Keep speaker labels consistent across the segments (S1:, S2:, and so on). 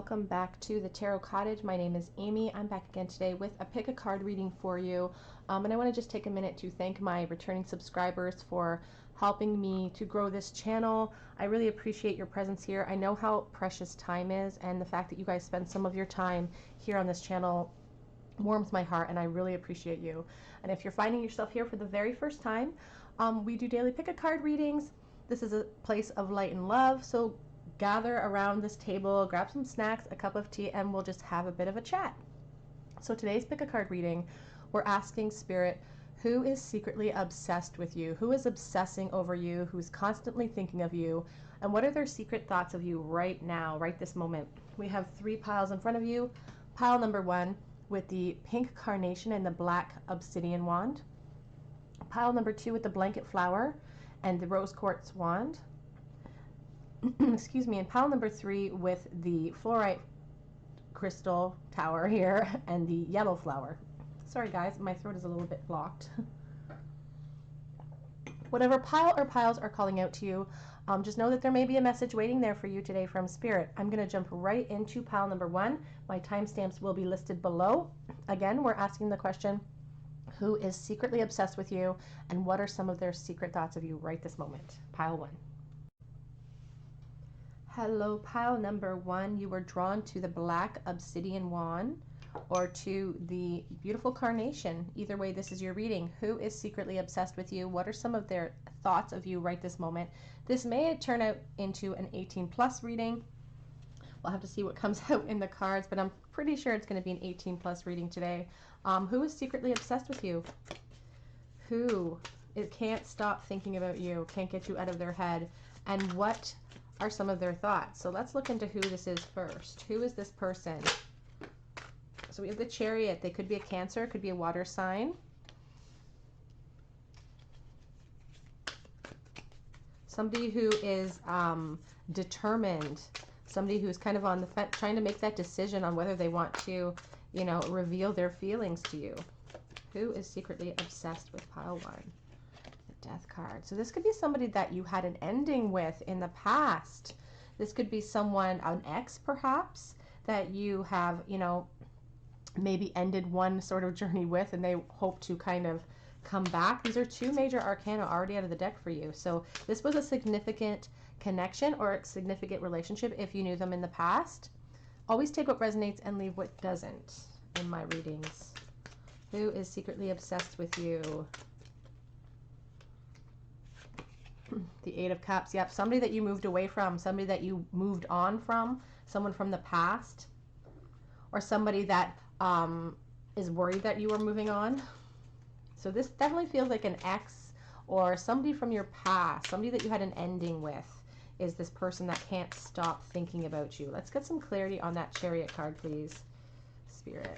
S1: welcome back to the Tarot Cottage. My name is Amy. I'm back again today with a pick a card reading for you. And I want to just take a minute to thank my returning subscribers for helping me to grow this channel. I really appreciate your presence here. I know how precious time is, and the fact that you guys spend some of your time here on this channel warms my heart, and I really appreciate you. And if you're finding yourself here for the very first time, we do daily pick a card readings. This is a place of light and love, so gather around this table, grab some snacks, a cup of tea, and we'll just have a bit of a chat. So today's pick a card reading, we're asking Spirit, who is secretly obsessed with you? Who is obsessing over you? Who's constantly thinking of you? And what are their secret thoughts of you right now, right this moment? We have 3 piles in front of you. Pile number 1 with the pink carnation and the black obsidian wand. Pile number 2 with the blanket flower and the rose quartz wand. Excuse me, and pile number 3 with the fluorite crystal tower here and the yellow flower. Sorry guys, my throat is a little bit blocked. Whatever pile or piles are calling out to you, just know that there may be a message waiting there for you today from Spirit. I'm going to jump right into pile number 1. My timestamps will be listed below. Again, we're asking the question, who is secretly obsessed with you, and what are some of their secret thoughts of you right this moment? Pile 1. Hello, pile number 1. You were drawn to the black obsidian wand or to the beautiful carnation. Either way, this is your reading. Who is secretly obsessed with you? What are some of their thoughts of you right this moment? This may turn out into an 18+ reading. We'll have to see what comes out in the cards, but I'm pretty sure it's going to be an 18+ reading today. Who is secretly obsessed with you? Who can't stop thinking about you, can't get you out of their head, and what are some of their thoughts? So let's look into who this is first. Who is this person? So we have the Chariot. They could be a Cancer, could be a water sign. Somebody who is determined. Somebody who's kind of on the fence, trying to make that decision on whether they want to, you know, reveal their feelings to you. Who is secretly obsessed with pile 1? Death card. So this could be somebody that you had an ending with in the past. This could be someone, an ex perhaps, that you have, you know, maybe ended one sort of journey with, and they hope to kind of come back. These are 2 major arcana already out of the deck for you. So this was a significant connection or a significant relationship if you knew them in the past. Always take what resonates and leave what doesn't in my readings. Who is secretly obsessed with you? The 8 of Cups. Yep, somebody that you moved away from, somebody that you moved on from, someone from the past, or somebody that is worried that you are moving on. So this definitely feels like an ex or somebody from your past, somebody that you had an ending with is this person that can't stop thinking about you. Let's get some clarity on that Chariot card, please, Spirit.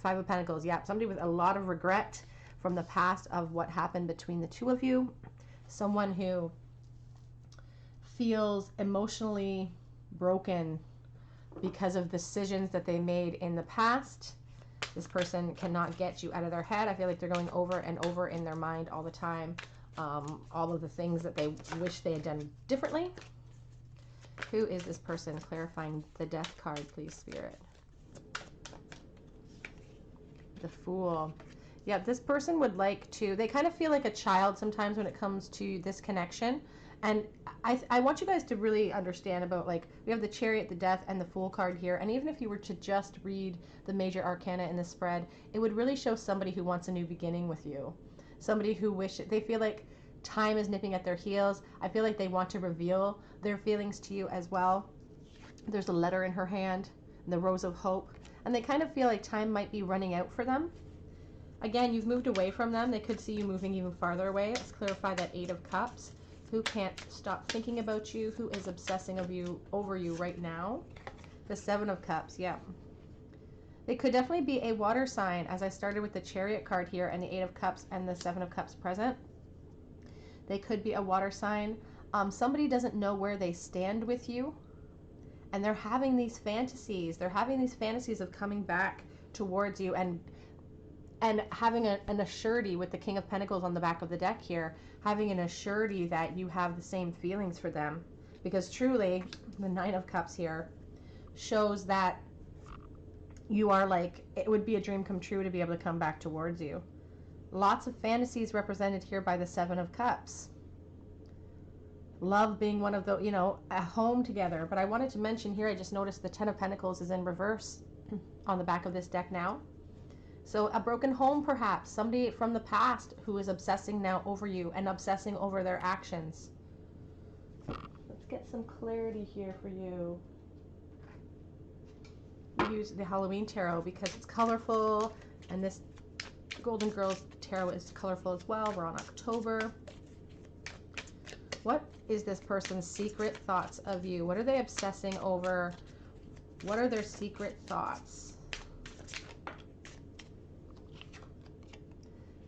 S1: 5 of Pentacles. Yep, somebody with a lot of regret from the past of what happened between the 2 of you. Someone who feels emotionally broken because of decisions that they made in the past. This person cannot get you out of their head. I feel like they're going over and over in their mind all the time. All of the things that they wish they had done differently. Who is this person? Clarifying the Death card, please, Spirit. The Fool. Yeah, this person would like to, they kind of feel like a child sometimes when it comes to this connection. And I want you guys to really understand about, like, we have the Chariot, the Death, and the Fool card here. And even if you were to just read the major arcana in the spread, it would really show somebody who wants a new beginning with you. Somebody who they feel like time is nipping at their heels. I feel like they want to reveal their feelings to you as well. There's a letter in her hand, and the Rose of Hope. And they kind of feel like time might be running out for them. Again, you've moved away from them. They could see you moving even farther away. Let's clarify that 8 of Cups. Who can't stop thinking about you? Who is obsessing over you right now? The 7 of Cups, yeah. They could definitely be a water sign, as I started with the Chariot card here and the 8 of Cups and the 7 of Cups present. They could be a water sign. Somebody doesn't know where they stand with you, and they're having these fantasies. They're having these fantasies of coming back towards you and having an assurity with the King of Pentacles on the back of the deck here, having an assurity that you have the same feelings for them. Because truly, the 9 of Cups here, shows that you are like, it would be a dream come true to be able to come back towards you. Lots of fantasies represented here by the Seven of Cups. Love being one of the, you know, a home together. But I wanted to mention here, I just noticed the Ten of Pentacles is in reverse on the back of this deck now. So a broken home, perhaps. Somebody from the past who is obsessing now over you and obsessing over their actions. Let's get some clarity here for you. We use the Halloween Tarot because it's colorful, and this Golden Girls Tarot is colorful as well. We're on October. What is this person's secret thoughts of you? What are they obsessing over? What are their secret thoughts?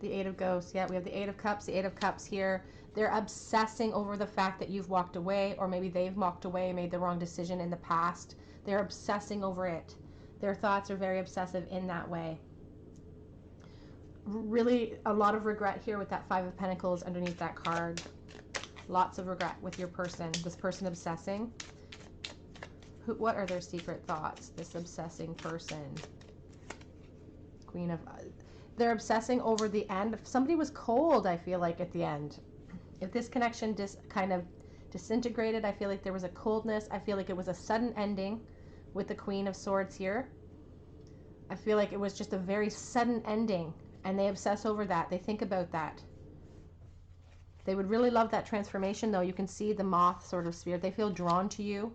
S1: The Eight of Ghosts. Yeah, we have the Eight of Cups. The Eight of Cups here. They're obsessing over the fact that you've walked away, or maybe they've walked away, made the wrong decision in the past. They're obsessing over it. Their thoughts are very obsessive in that way. Really, a lot of regret here with that Five of Pentacles underneath that card. Lots of regret with your person, this person obsessing. What are their secret thoughts, this obsessing person? Queen of... They're obsessing over the end. Somebody was cold, I feel like, at the end. If this connection kind of disintegrated, I feel like there was a coldness. I feel like it was a sudden ending with the Queen of Swords here. I feel like it was just a very sudden ending, and they obsess over that. They think about that. They would really love that transformation, though. You can see the moth sort of spirit. They feel drawn to you,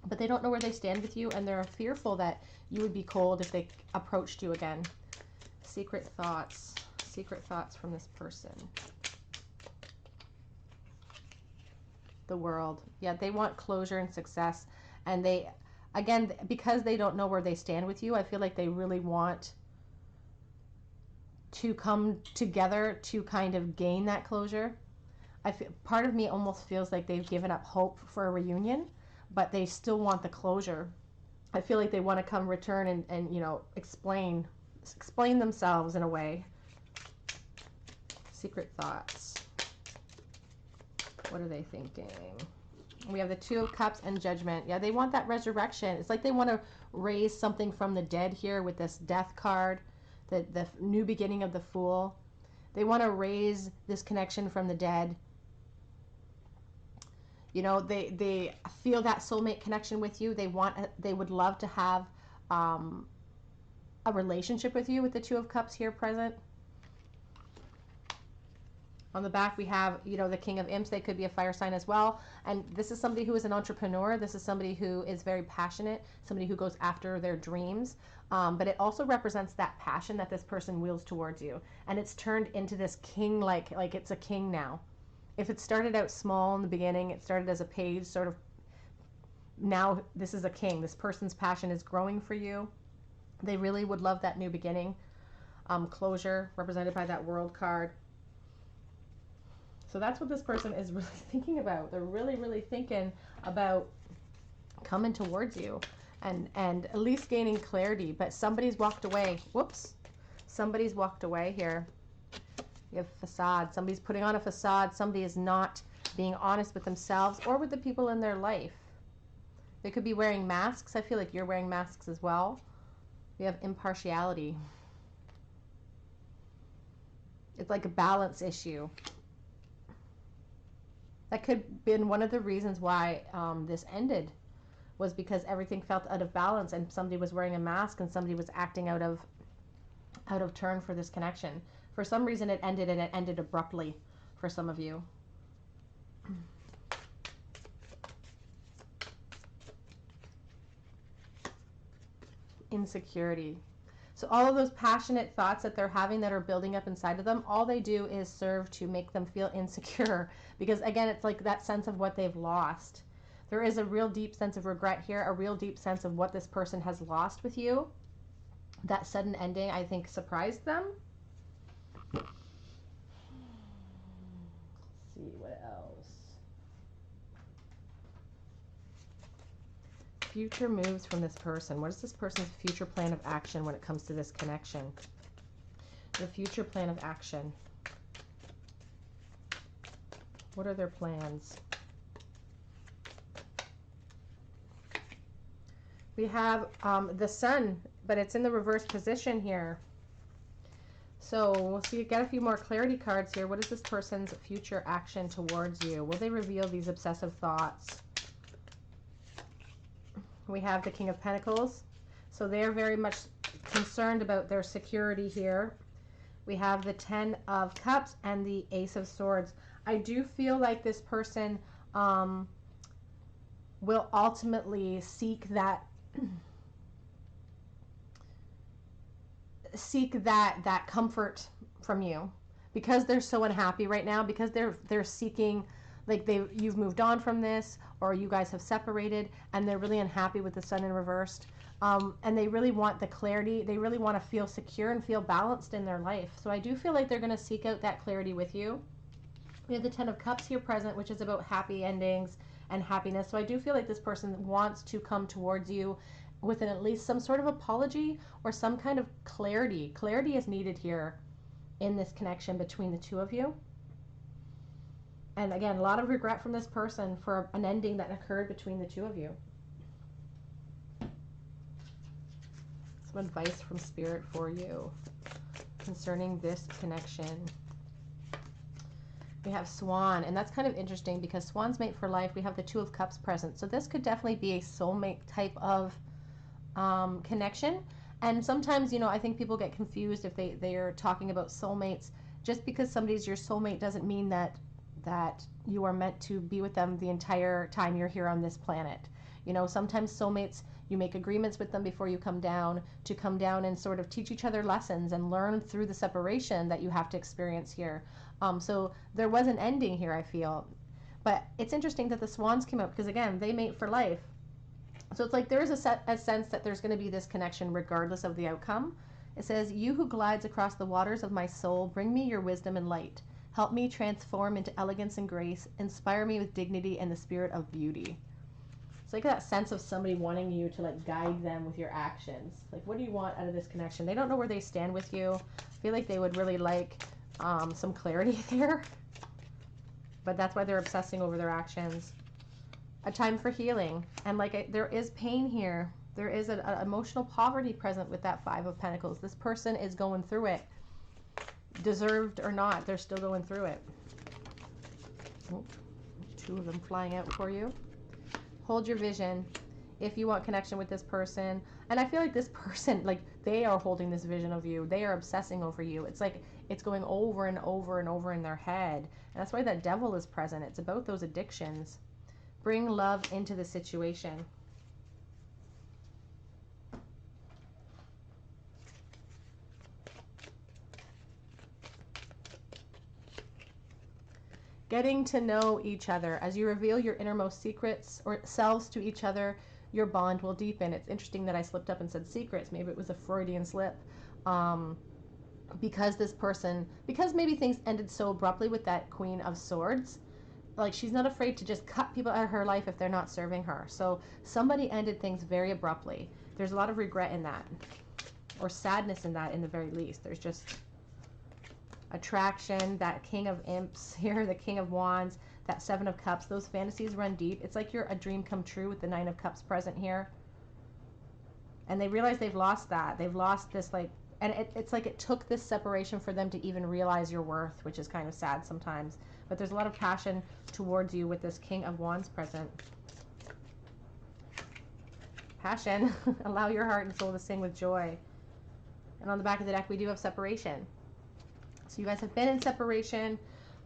S1: but they don't know where they stand with you, and they're fearful that you would be cold if they approached you again. Secret thoughts from this person. The World. Yeah, they want closure and success, and they, again, because they don't know where they stand with you, I feel like they really want to come together to kind of gain that closure. I feel, part of me almost feels like they've given up hope for a reunion, but they still want the closure. I feel like they want to come return and you know, explain themselves in a way. Secret thoughts. What are they thinking? We have the Two of Cups and Judgment. Yeah, they want that resurrection. It's like they want to raise something from the dead here with this Death card. The new beginning of the Fool. They want to raise this connection from the dead. You know, they feel that soulmate connection with you. They would love to have a relationship with you with the Two of Cups here present. On the back we have, you know, the King of Imps. They could be a fire sign as well. And this is somebody who is an entrepreneur. This is somebody who is very passionate, somebody who goes after their dreams. But it also represents that passion that this person wields towards you. And it's turned into this king, like it's a king now. If it started out small in the beginning, it started as a page, sort of, now this is a king. This person's passion is growing for you. They really would love that new beginning. Closure, represented by that World card. So that's what this person is really thinking about. They're really, really thinking about coming towards you and at least gaining clarity. But somebody's walked away. Whoops. Somebody's walked away here. You have facade. Somebody's putting on a facade. Somebody is not being honest with themselves or with the people in their life. They could be wearing masks. I feel like you're wearing masks as well. We have impartiality. It's like a balance issue. That could have been one of the reasons why this ended, was because everything felt out of balance and somebody was wearing a mask and somebody was acting out of turn for this connection. For some reason it ended, and it ended abruptly for some of you. Insecurity. So all of those passionate thoughts that they're having that are building up inside of them, all they do is serve to make them feel insecure. Because again, it's like that sense of what they've lost. There is a real deep sense of regret here, a real deep sense of what this person has lost with you. That sudden ending, I think, surprised them. Let's see, what else? Future moves from this person. What is this person's future plan of action when it comes to this connection? The future plan of action. What are their plans? We have the sun, but it's in the reverse position here. So we'll see, get a few more clarity cards here. What is this person's future action towards you? Will they reveal these obsessive thoughts? We have the King of Pentacles. So they're very much concerned about their security here. We have the Ten of Cups and the Ace of Swords. I do feel like this person will ultimately seek that that comfort from you, because they're so unhappy right now, because they're seeking, like you've moved on from this, or you guys have separated and they're really unhappy with the sun in reversed, and they really want the clarity. They really want to feel secure and feel balanced in their life. So I do feel like they're going to seek out that clarity with you. We have the Ten of Cups here present, which is about happy endings and happiness. So I do feel like this person wants to come towards you with at least some sort of apology or some kind of clarity. Clarity is needed here in this connection between the two of you. And again, a lot of regret from this person for an ending that occurred between the two of you. Some advice from Spirit for you concerning this connection. We have Swan, and that's kind of interesting because Swans mate for life. We have the Two of Cups present. So this could definitely be a soulmate type of connection. And sometimes, you know, I think people get confused if they are talking about soulmates. Just because somebody's your soulmate doesn't mean that you are meant to be with them the entire time you're here on this planet. You know, sometimes soulmates, you make agreements with them before you come down, to come down and sort of teach each other lessons and learn through the separation that you have to experience here. So there was an ending here, I feel. But it's interesting that the Swans came up because, again, they mate for life. So it's like there is a sense that there's going to be this connection regardless of the outcome. It says, "You who glides across the waters of my soul, bring me your wisdom and light. Help me transform into elegance and grace. Inspire me with dignity and the spirit of beauty." It's like that sense of somebody wanting you to like guide them with your actions. Like, what do you want out of this connection? They don't know where they stand with you. I feel like they would really like some clarity there. But that's why they're obsessing over their actions. A time for healing. And like there is pain here. There is an emotional poverty present with that Five of Pentacles. This person is going through it. Deserved or not, they're still going through it. Oh, two of them flying out for you. Hold your vision if you want connection with this person. And I feel like this person, like they are holding this vision of you. They are obsessing over you. It's like it's going over and over and over in their head. And that's why that Devil is present. It's about those addictions. Bring love into the situation. Getting to know each other. As you reveal your innermost secrets or selves to each other, your bond will deepen. It's interesting that I slipped up and said secrets. Maybe it was a Freudian slip. Because maybe things ended so abruptly with that Queen of Swords. Like, she's not afraid to just cut people out of her life if they're not serving her. So somebody ended things very abruptly. There's a lot of regret in that, or sadness in that, in the very least. There's just attraction, that King of Imps here, the King of Wands, that Seven of Cups. Those fantasies run deep. It's like you're a dream come true with the Nine of Cups present here. And they realize they've lost that. They've lost this, like, and it's like it took this separation for them to even realize your worth, which is kind of sad sometimes. But there's a lot of passion towards you with this King of Wands present. Passion. Allow your heart and soul to sing with joy. And on the back of the deck, we do have separation. So you guys have been in separation.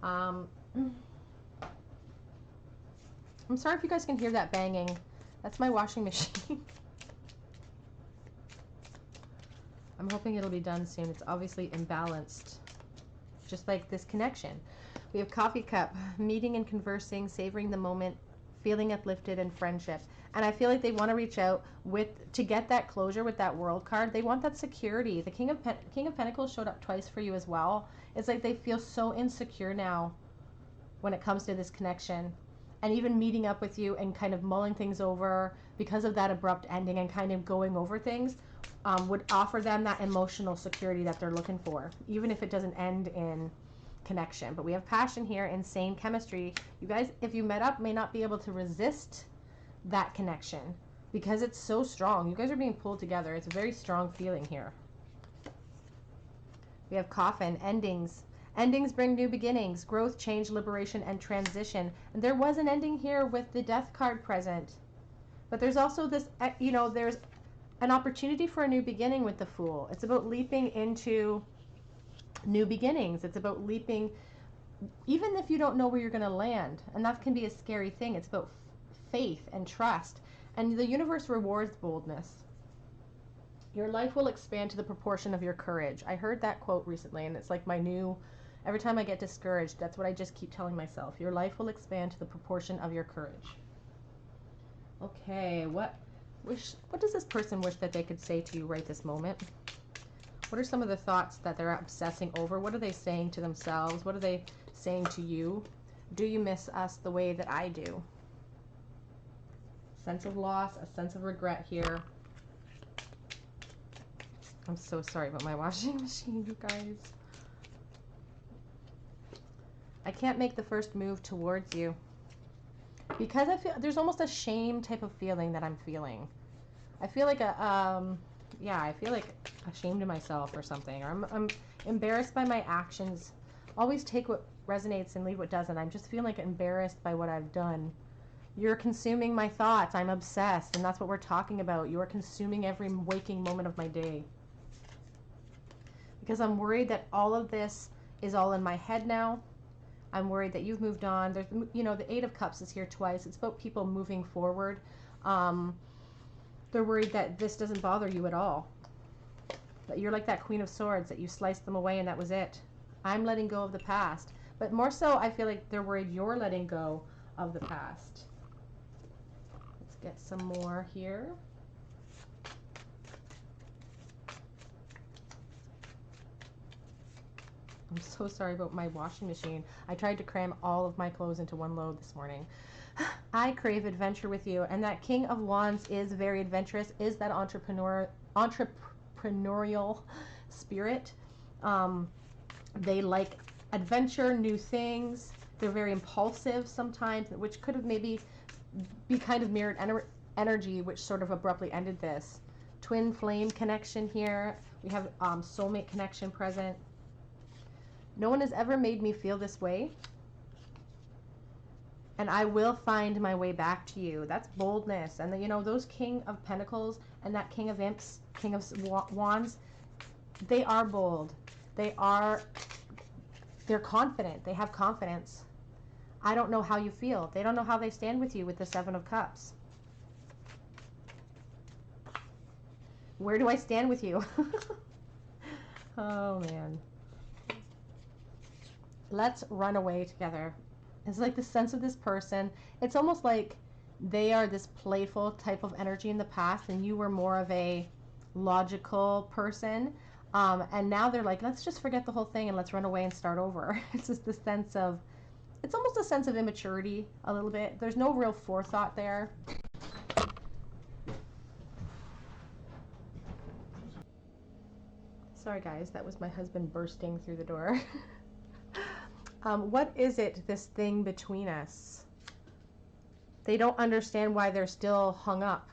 S1: I'm sorry if you guys can hear that banging. That's my washing machine. I'm hoping it'll be done soon. It's obviously imbalanced, just like this connection. We have Coffee Cup, meeting and conversing, savoring the moment, feeling uplifted, and friendship. And I feel like they want to reach out to get that closure with that World card. They want that security. The King of Pentacles showed up twice for you as well. It's like they feel so insecure now when it comes to this connection. And even meeting up with you and kind of mulling things over because of that abrupt ending and kind of going over things would offer them that emotional security that they're looking for, even if it doesn't end in connection. But we have passion here, insane chemistry. You guys, if you met up, may not be able to resist that connection. because it's so strong. You guys are being pulled together. It's a very strong feeling here. We have coffin, endings. Endings bring new beginnings, growth, change, liberation, and transition. And there was an ending here with the death card present. But there's also this, you know, there's an opportunity for a new beginning with the Fool. It's about leaping into new beginnings. It's about leaping, even if you don't know where you're going to land. And that can be a scary thing. It's about faith and trust. And the universe rewards boldness. Your life will expand to the proportion of your courage. I heard that quote recently, and it's like my new, every time I get discouraged, that's what I just keep telling myself. Your life will expand to the proportion of your courage. Okay, what does this person wish that they could say to you right this moment? What are some of the thoughts that they're obsessing over? What are they saying to themselves? What are they saying to you? Do you miss us the way that I do? Sense of loss, a sense of regret here. I'm so sorry about my washing machine, you guys. I can't make the first move towards you because I feel there's almost a shame type of feeling that I'm feeling. I feel like I feel like ashamed of myself or something, or I'm embarrassed by my actions. Always take what resonates and leave what doesn't. I'm just feeling like embarrassed by what I've done. You're consuming my thoughts. I'm obsessed, and that's what we're talking about. You are consuming every waking moment of my day. Because I'm worried that all of this is all in my head now. I'm worried that you've moved on. There's, you know, the Eight of Cups is here twice. It's about people moving forward. They're worried that this doesn't bother you at all. That you're like that Queen of Swords, that you sliced them away and that was it. I'm letting go of the past. But more so, I feel like they're worried you're letting go of the past. Let's get some more here. I'm so sorry about my washing machine. I tried to cram all of my clothes into one load this morning. I crave adventure with you, and that King of Wands is very adventurous, is that entrepreneurial spirit. They like adventure, new things. They're very impulsive sometimes, which could have maybe be kind of mirrored energy, which sort of abruptly ended this. Twin flame connection here. We have soulmate connection present. No one has ever made me feel this way. And I will find my way back to you. That's boldness. And, you know, those King of Pentacles and that King of Imps, King of Wands, they are bold. They're confident. They have confidence. I don't know how you feel. They don't know how they stand with you with the Seven of Cups. Where do I stand with you? Oh, man. Let's run away together. It's like the sense of this person. It's almost like they are this playful type of energy in the past, and you were more of a logical person. And now they're like, let's just forget the whole thing and let's run away and start over. It's just the sense of, it's almost a sense of immaturity a little bit. There's no real forethought there. Sorry guys, that was my husband bursting through the door. What is it, this thing between us? They don't understand why they're still hung up.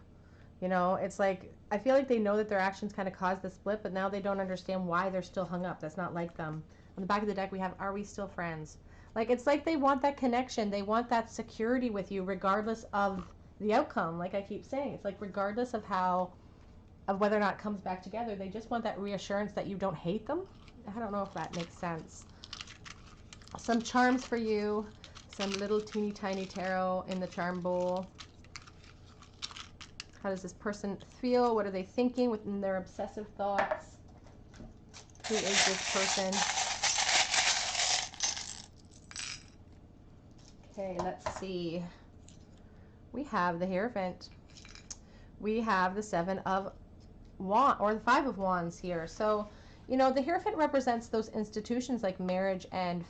S1: You know, it's like, I feel like they know that their actions kind of caused the split, but now they don't understand why they're still hung up. That's not like them. On the back of the deck, we have, are we still friends? Like, it's like they want that connection. They want that security with you, regardless of the outcome. Like I keep saying, it's like regardless of whether or not it comes back together, they just want that reassurance that you don't hate them. I don't know if that makes sense. Some charms for you, some little teeny tiny tarot in the charm bowl. How does this person feel? What are they thinking within their obsessive thoughts? Who is this person? Okay, let's see. We have the Hierophant. We have the Seven of Wands, or the Five of Wands here. So, you know, the Hierophant represents those institutions like marriage and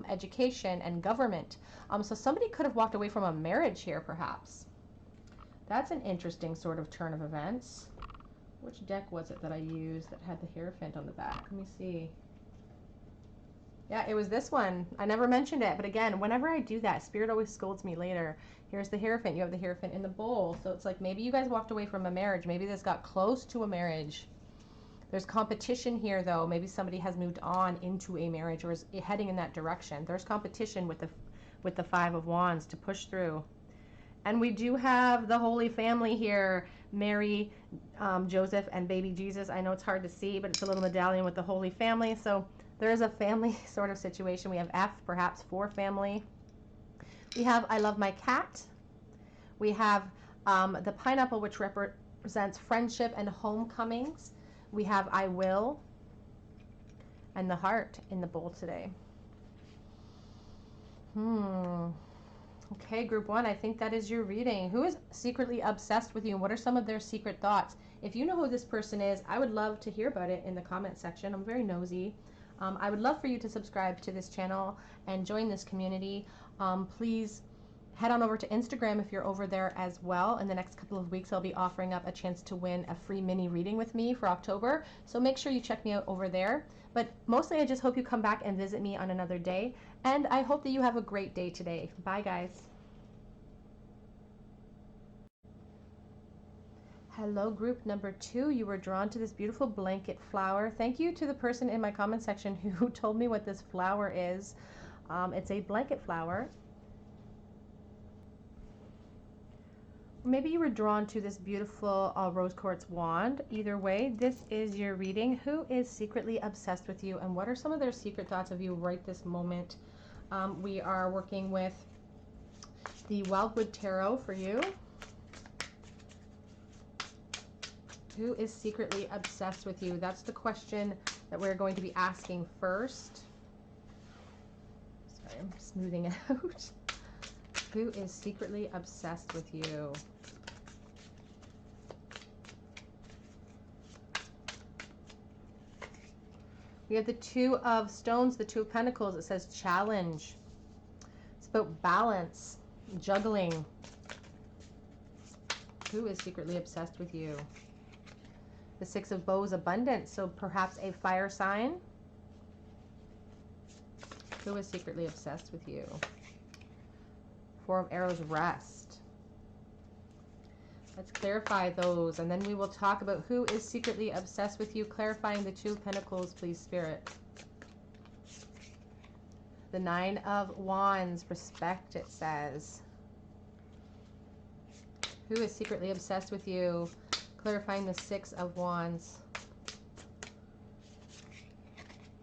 S1: education and government. So somebody could have walked away from a marriage here, perhaps. That's an interesting sort of turn of events. Which deck was it that I used that had the Hierophant on the back? Let me see. Yeah, it was this one. I never mentioned it, but again, whenever I do that, Spirit always scolds me later. Here's the Hierophant. You have the Hierophant in the bowl. So it's like maybe you guys walked away from a marriage. Maybe this got close to a marriage. There's competition here, though. Maybe somebody has moved on into a marriage or is heading in that direction. There's competition with the Five of Wands to push through. And we do have the Holy Family here. Mary, Joseph, and baby Jesus. I know it's hard to see, but it's a little medallion with the Holy Family. So there is a family sort of situation. We have F, perhaps for family. We have I love my cat. We have the pineapple, which represents friendship and homecomings. We have I will and the heart in the bowl today. Okay, group one, I think that is your reading. Who is secretly obsessed with you, and what are some of their secret thoughts? If you know who this person is, I would love to hear about it in the comment section. I'm very nosy. I would love for you to subscribe to this channel and join this community. Please head on over to Instagram if you're over there as well. In the next couple of weeks, I'll be offering up a chance to win a free mini reading with me for October. So make sure you check me out over there. But mostly, I just hope you come back and visit me on another day. And I hope that you have a great day today. Bye, guys. Hello, group number 2. You were drawn to this beautiful blanket flower. Thank you to the person in my comment section who told me what this flower is. It's a blanket flower. Maybe you were drawn to this beautiful rose quartz wand. Either way, this is your reading. Who is secretly obsessed with you, and what are some of their secret thoughts of you right this moment? We are working with the Wildwood Tarot for you. Who is secretly obsessed with you? That's the question that we're going to be asking first. Sorry, I'm smoothing it out. Who is secretly obsessed with you? We have the Two of Stones, the Two of Pentacles. It says challenge. It's about balance, juggling. Who is secretly obsessed with you? The Six of Bows, abundance. So perhaps a fire sign. Who is secretly obsessed with you? Four of Arrows, rest. Let's clarify those, and then we will talk about who is secretly obsessed with you. Clarifying the Two of Pentacles, please, Spirit. The Nine of Wands, respect, it says. Who is secretly obsessed with you? Clarifying the Six of Wands.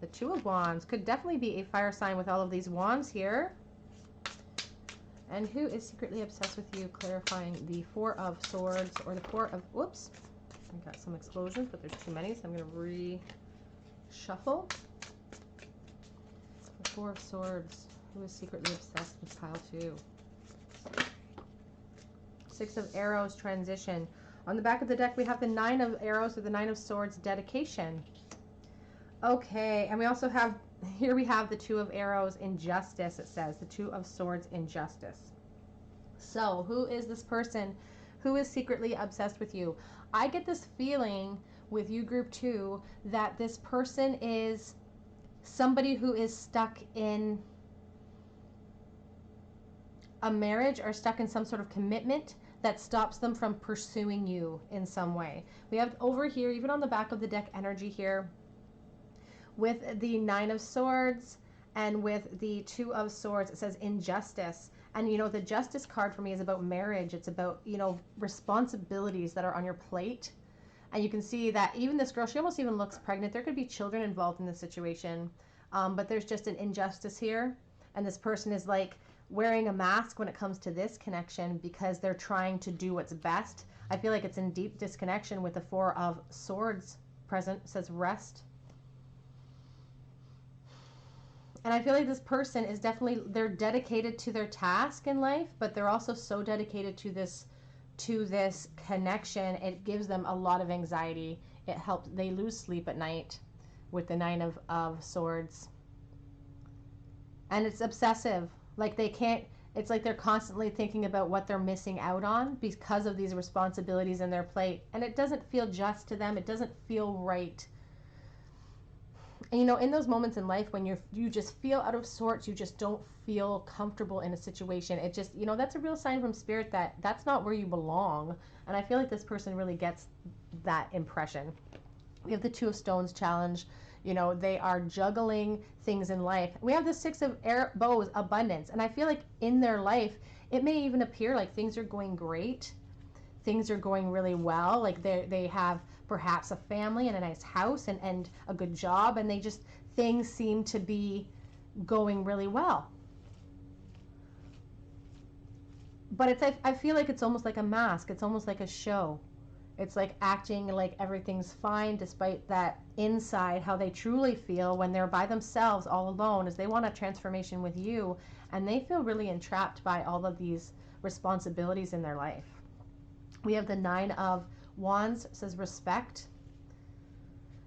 S1: The Two of Wands could definitely be a fire sign with all of these wands here. And who is secretly obsessed with you? Clarifying the Four of Swords, or the Four of, whoops, I got some explosions, but there's too many, so I'm going to reshuffle. The Four of Swords. Who is secretly obsessed with pile 2? Six of Arrows, transition. On the back of the deck, we have the Nine of Arrows, or the Nine of Swords, dedication. Okay, and we also have, here we have the Two of Arrows, injustice, it says. The Two of Swords, injustice. So, who is this person who is secretly obsessed with you? I get this feeling with you, group 2, that this person is somebody who is stuck in a marriage or stuck in some sort of commitment that stops them from pursuing you in some way. We have over here, even on the back of the deck, energy here with the Nine of Swords and with the Two of Swords. It says injustice. And you know, the Justice card for me is about marriage. It's about, you know, responsibilities that are on your plate. And you can see that even this girl, she almost even looks pregnant. There could be children involved in this situation. But there's just an injustice here. And this person is like wearing a mask when it comes to this connection because they're trying to do what's best. I feel like it's in deep disconnection with the Four of Swords present. It says rest. And I feel like this person is definitely, they're dedicated to their task in life, but they're also so dedicated to this connection. It gives them a lot of anxiety. It helps, they lose sleep at night with the Nine of Swords. And it's obsessive. Like they can't, it's like they're constantly thinking about what they're missing out on because of these responsibilities in their plate. And it doesn't feel just to them. It doesn't feel right. And, you know, in those moments in life when you just feel out of sorts, you just don't feel comfortable in a situation, it just, you know, that's a real sign from spirit that that's not where you belong. And I feel like this person really gets that impression. We have the Two of Stones challenge. You know, they are juggling things in life. We have the Six of Bows, abundance. And I feel like in their life, it may even appear like things are going great. Things are going really well. Like they have perhaps a family and a nice house and a good job. And they just, things seem to be going really well. But it's, I feel like it's almost like a mask. It's almost like a show. It's like acting like everything's fine despite that inside how they truly feel when they're by themselves all alone is they want a transformation with you, and they feel really entrapped by all of these responsibilities in their life. We have the Nine of Wands, says respect.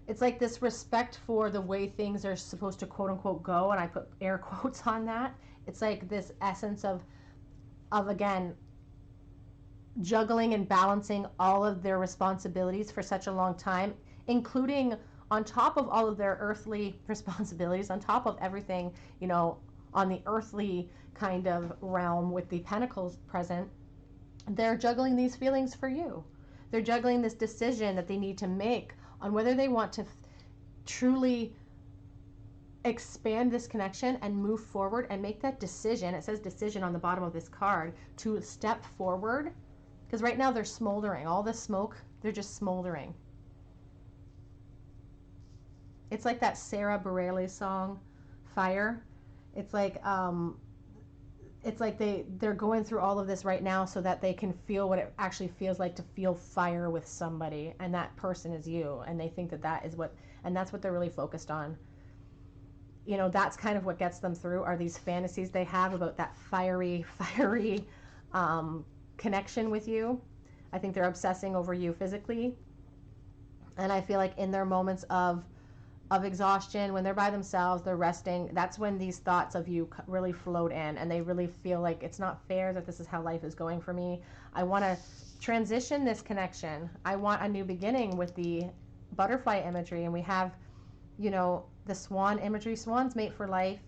S1: It's like this respect for the way things are supposed to quote unquote go, and I put air quotes on that. It's like this essence of again, juggling and balancing all of their responsibilities for such a long time, including on top of all of their earthly responsibilities, on top of everything, you know, on the earthly kind of realm with the pentacles present, they're juggling these feelings for you. They're juggling this decision that they need to make on whether they want to truly expand this connection and move forward and make that decision. It says decision on the bottom of this card, to step forward. Because right now they're smoldering. All this smoke, they're just smoldering. It's like that Sarah Bareilles song, Fire. It's like they're going through all of this right now so that they can feel what it actually feels like to feel fire with somebody, and that person is you, and they think that that is what, and that's what they're really focused on. You know, that's kind of what gets them through, are these fantasies they have about that fiery connection with you. I think they're obsessing over you physically, and I feel like in their moments of exhaustion, when they're by themselves, they're resting, that's when these thoughts of you really float in, and they really feel like it's not fair that this is how life is going for me. I want to transition this connection. I want a new beginning with the butterfly imagery, and we have, you know, the swan imagery. Swans mate for life.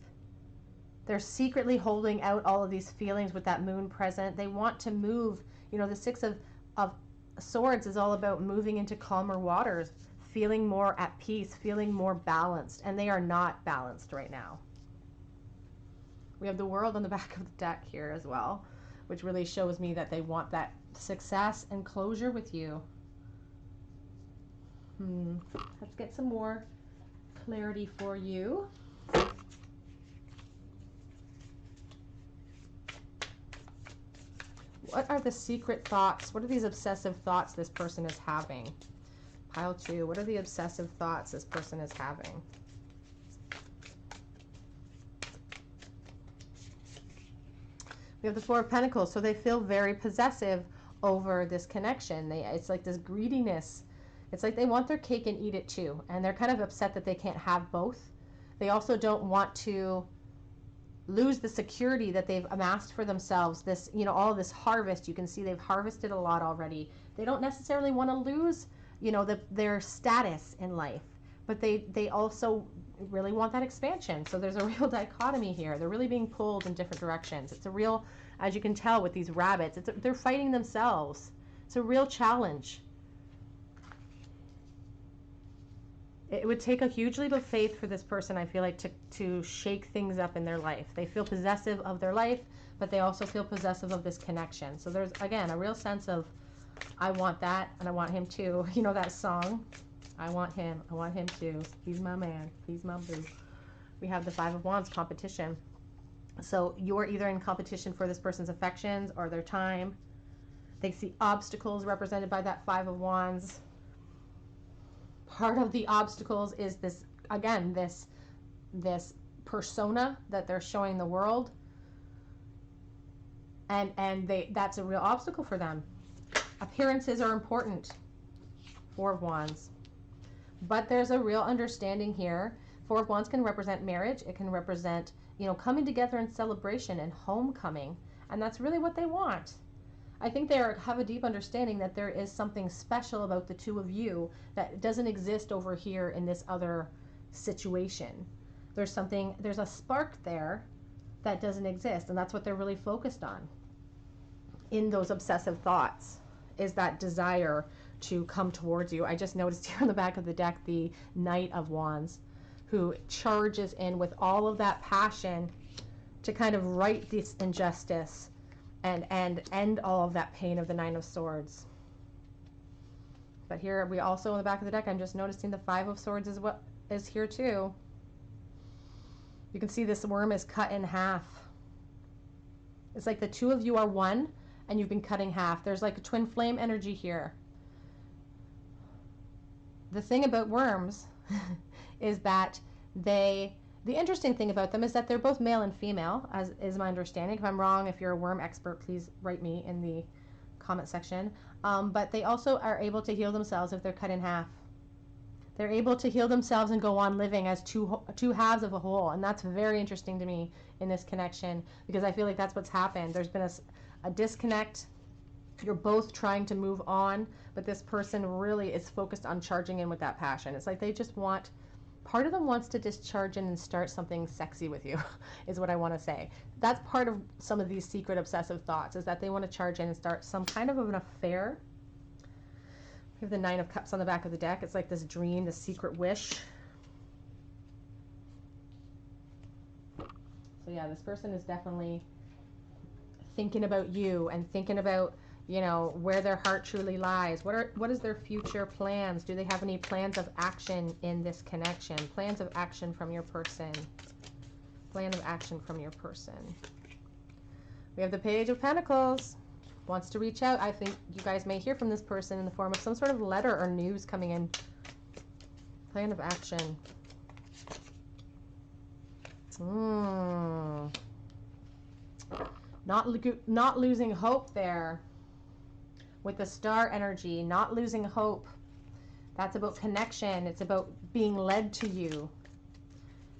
S1: They're secretly holding out all of these feelings with that moon present. They want to move. You know, the Six of Swords is all about moving into calmer waters, feeling more at peace, feeling more balanced, and they are not balanced right now. We have the World on the back of the deck here as well, which really shows me that they want that success and closure with you. Let's get some more clarity for you. What are the secret thoughts? What are these obsessive thoughts this person is having? Pile 2. What are the obsessive thoughts this person is having? We have the Four of Pentacles. So they feel very possessive over this connection. It's like this greediness. It's like they want their cake and eat it too. And they're kind of upset that they can't have both. They also don't want to lose the security that they've amassed for themselves. This, you know, all of this harvest, you can see they've harvested a lot already. They don't necessarily want to lose, you know, their status in life, but they also really want that expansion. So there's a real dichotomy here. They're really being pulled in different directions. It's a real, as you can tell with these rabbits, they're fighting themselves. It's a real challenge. It would take a huge leap of faith for this person, I feel like, to shake things up in their life. They feel possessive of their life, but they also feel possessive of this connection. So there's, again, a real sense of, I want that, and I want him too. You know that song? I want him too. He's my man. He's my boo. We have the Five of Wands, competition. So you're either in competition for this person's affections or their time. They see obstacles represented by that Five of Wands. Part of the obstacles is this, again, this persona that they're showing the world. And that's a real obstacle for them. Appearances are important. Four of Wands. But there's a real understanding here. Four of Wands can represent marriage. It can represent, you know, coming together in celebration and homecoming. And that's really what they want. I think they have a deep understanding that there is something special about the two of you that doesn't exist over here in this other situation. There's a spark there that doesn't exist, and that's what they're really focused on in those obsessive thoughts, is that desire to come towards you. I just noticed here on the back of the deck the Knight of Wands, who charges in with all of that passion to kind of right this injustice and end all of that pain of the Nine of Swords. But here we also, on the back of the deck, I'm just noticing the Five of Swords is what is here too. You can see this worm is cut in half. It's like the two of you are one and you've been cutting half. There's like a twin flame energy here. The thing about worms is that the interesting thing about them is that they're both male and female, as is my understanding. If I'm wrong, if you're a worm expert, please write me in the comment section. But they also are able to heal themselves if they're cut in half. They're able to heal themselves and go on living as two halves of a whole. And that's very interesting to me in this connection, because I feel like that's what's happened. There's been a disconnect. You're both trying to move on, but this person really is focused on charging in with that passion. It's like they just want, part of them wants to discharge in and start something sexy with you, is what I want to say. That's part of some of these secret obsessive thoughts, is that they want to charge in and start some kind of an affair. We have the Nine of Cups on the back of the deck. It's like this dream, this secret wish. So yeah, this person is definitely thinking about you and thinking about, you know, where their heart truly lies. What is their future plans? Do they have any plans of action in this connection? Plans of action from your person. Plan of action from your person. We have the Page of Pentacles. Wants to reach out. I think you guys may hear from this person in the form of some sort of letter or news coming in. Plan of action. Not losing hope there. With the star energy, not losing hope. That's about connection. It's about being led to you.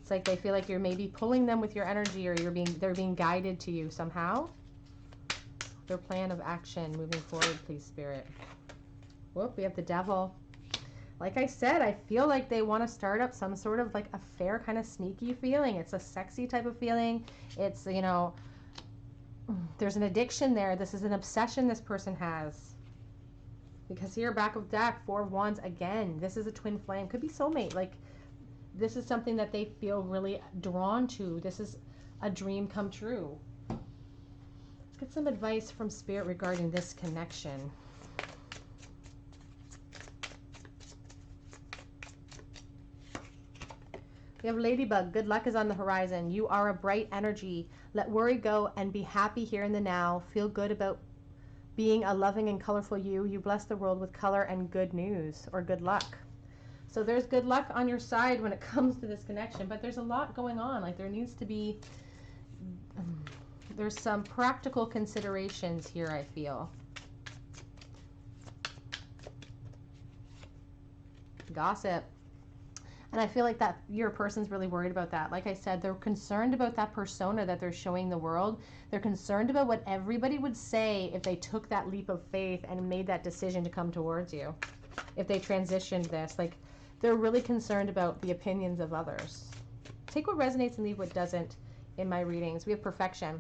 S1: It's like they feel like you're maybe pulling them with your energy, or they're being guided to you somehow. Their plan of action moving forward, please, Spirit. Whoop, we have the Devil. Like I said, I feel like they want to start up some sort of like affair, kind of sneaky feeling. It's a sexy type of feeling. It's, you know, there's an addiction there. This is an obsession this person has. Because here, back of deck, Four of Wands again. This is a twin flame. Could be soulmate. Like, this is something that they feel really drawn to. This is a dream come true. Let's get some advice from Spirit regarding this connection. We have Ladybug. Good luck is on the horizon. You are a bright energy. Let worry go and be happy here in the now. Feel good about being a loving and colorful you. You bless the world with color and good news, or good luck. So there's good luck on your side when it comes to this connection, but there's a lot going on. Like, there needs to be, there's some practical considerations here, I feel. Gossip. And I feel like that your person's really worried about that. Like I said, they're concerned about that persona that they're showing the world. They're concerned about what everybody would say if they took that leap of faith and made that decision to come towards you. If they transitioned this, like, they're really concerned about the opinions of others. Take what resonates and leave what doesn't in my readings. We have perfection.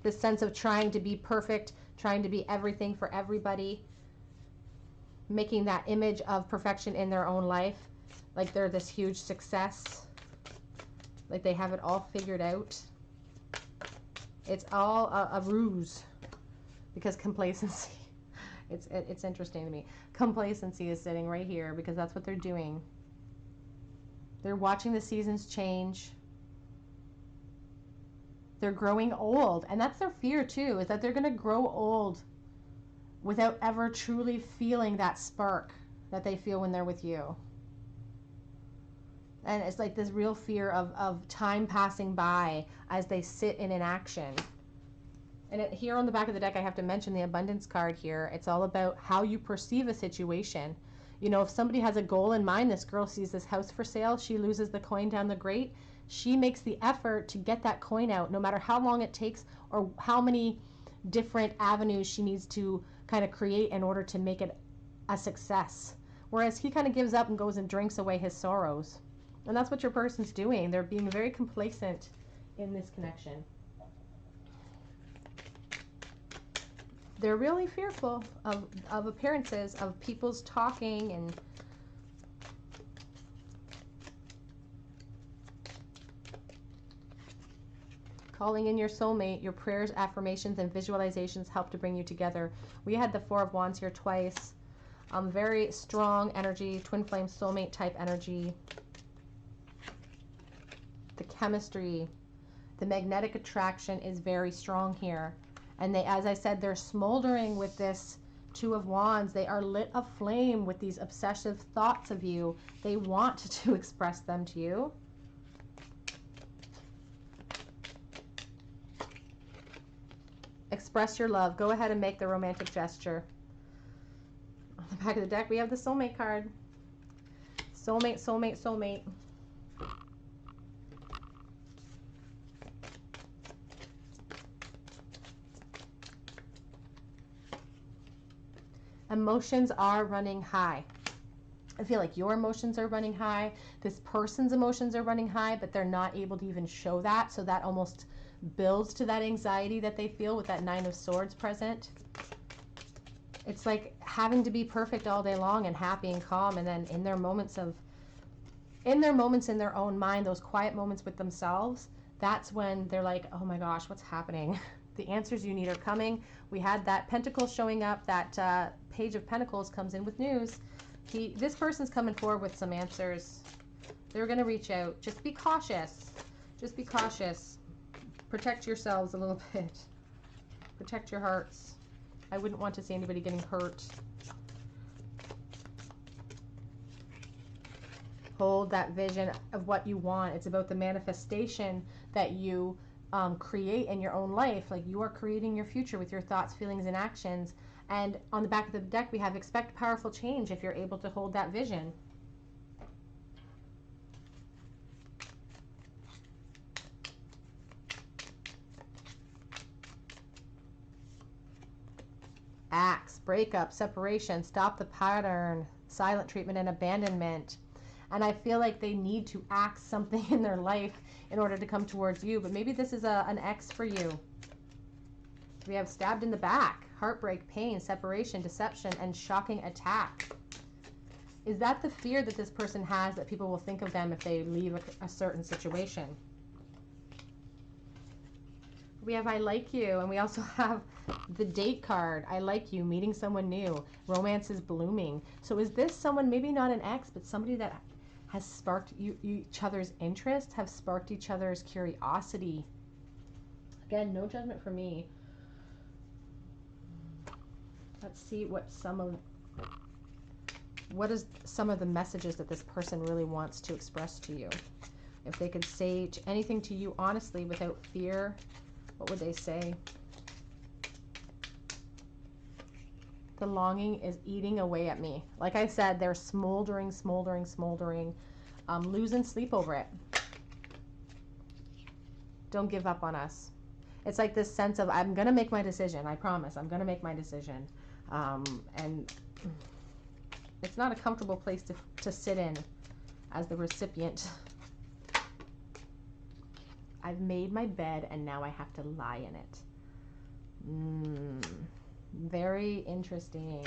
S1: This sense of trying to be perfect, trying to be everything for everybody, making that image of perfection in their own life. Like they're this huge success. Like they have it all figured out. It's all a ruse. Because complacency. It's interesting to me. Complacency is sitting right here because that's what they're doing. They're watching the seasons change. They're growing old. And that's their fear too, is that they're going to grow old without ever truly feeling that spark that they feel when they're with you. And it's like this real fear of time passing by as they sit in inaction. And here on the back of the deck, I have to mention the abundance card here. It's all about how you perceive a situation. You know, if somebody has a goal in mind, this girl sees this house for sale, she loses the coin down the grate. She makes the effort to get that coin out, no matter how long it takes or how many different avenues she needs to kind of create in order to make it a success. Whereas he kind of gives up and goes and drinks away his sorrows. And that's what your person's doing. They're being very complacent in this connection. They're really fearful of appearances, of people's talking and calling in your soulmate. Your prayers, affirmations, and visualizations help to bring you together. We had the Four of Wands here twice. Very strong energy, twin flame soulmate type energy. The chemistry, the magnetic attraction is very strong here. And they, as I said, they're smoldering with this Two of Wands. They are lit aflame with these obsessive thoughts of you. They want to express them to you. Express your love. Go ahead and make the romantic gesture. On the back of the deck, we have the soulmate card. Soulmate, soulmate, soulmate. Emotions are running high. I feel like your emotions are running high. This person's emotions are running high, but they're not able to even show that. So that almost builds to that anxiety that they feel with that Nine of Swords present. It's like having to be perfect all day long and happy and calm, and then in their moments in their own mind, those quiet moments with themselves, that's when they're like, oh my gosh, what's happening? The answers you need are coming. We had that Pentacle showing up. That Page of Pentacles comes in with news. This person's coming forward with some answers. They're going to reach out. Just be cautious. Just be cautious. Protect yourselves a little bit. Protect your hearts. I wouldn't want to see anybody getting hurt. Hold that vision of what you want. It's about the manifestation that you create in your own life. Like, you are creating your future with your thoughts, feelings, and actions. And on the back of the deck, we have expect powerful change if you're able to hold that vision. Acts, breakup, separation, stop the pattern, silent treatment, and abandonment. And I feel like they need to act something in their life in order to come towards you. But maybe this is an ex for you. We have stabbed in the back, heartbreak, pain, separation, deception, and shocking attack. Is that the fear that this person has, that people will think of them if they leave a certain situation? We have I like you, and we also have the date card. I like you, meeting someone new, romance is blooming. So is this someone, maybe not an ex, but somebody that has sparked each other's interest, have sparked each other's curiosity? Again, no judgment for me. Let's see what is some of the messages that this person really wants to express to you. If they could say anything to you honestly without fear, what would they say? The longing is eating away at me. Like I said, they're smoldering, smoldering, smoldering. Losing sleep over it. Don't give up on us. It's like this sense of, I'm going to make my decision. I promise. I'm going to make my decision. And it's not a comfortable place to sit in as the recipient. I've made my bed and now I have to lie in it. Very interesting.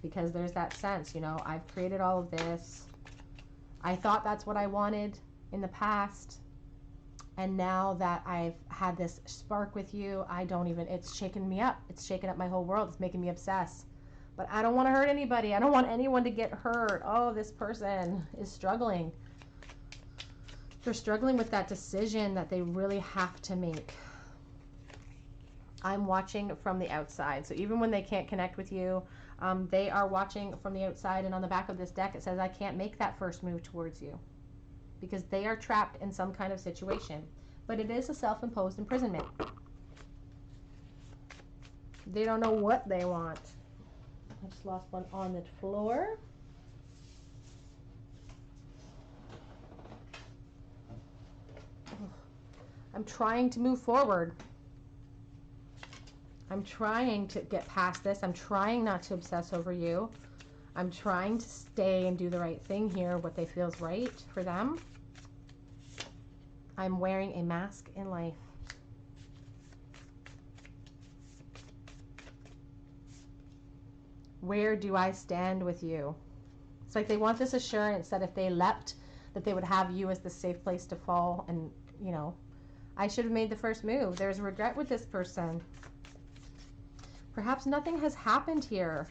S1: Because there's that sense, you know, I've created all of this. I thought that's what I wanted in the past. And now that I've had this spark with you, it's shaken me up. It's shaken up my whole world. It's making me obsess. But I don't want to hurt anybody. I don't want anyone to get hurt. Oh, this person is struggling. They're struggling with that decision that they really have to make. I'm watching from the outside. So even when they can't connect with you, they are watching from the outside. And on the back of this deck, it says, I can't make that first move towards you. Because they are trapped in some kind of situation. But it is a self-imposed imprisonment. They don't know what they want. I just lost one on the floor. I'm trying to move forward. I'm trying to get past this. I'm trying not to obsess over you. I'm trying to stay and do the right thing here, what they feels right for them. I'm wearing a mask in life. Where do I stand with you? It's like they want this assurance that if they leapt, that they would have you as the safe place to fall. And, you know, I should have made the first move. There's regret with this person. Perhaps nothing has happened here.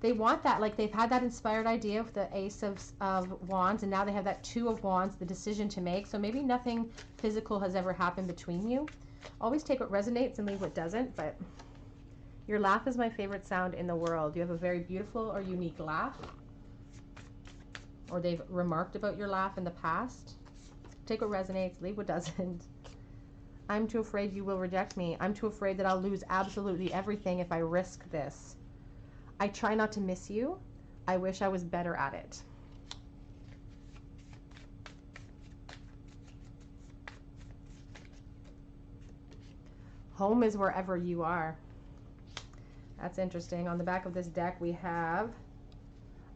S1: They want that, like they've had that inspired idea of the Ace of Wands, and now they have that Two of Wands, the decision to make. So maybe nothing physical has ever happened between you. Always take what resonates and leave what doesn't, but your laugh is my favorite sound in the world. You have a very beautiful or unique laugh, or they've remarked about your laugh in the past. Take what resonates, leave what doesn't. I'm too afraid you will reject me. I'm too afraid that I'll lose absolutely everything if I risk this. I try not to miss you. I wish I was better at it. Home is wherever you are. That's interesting. On the back of this deck we have,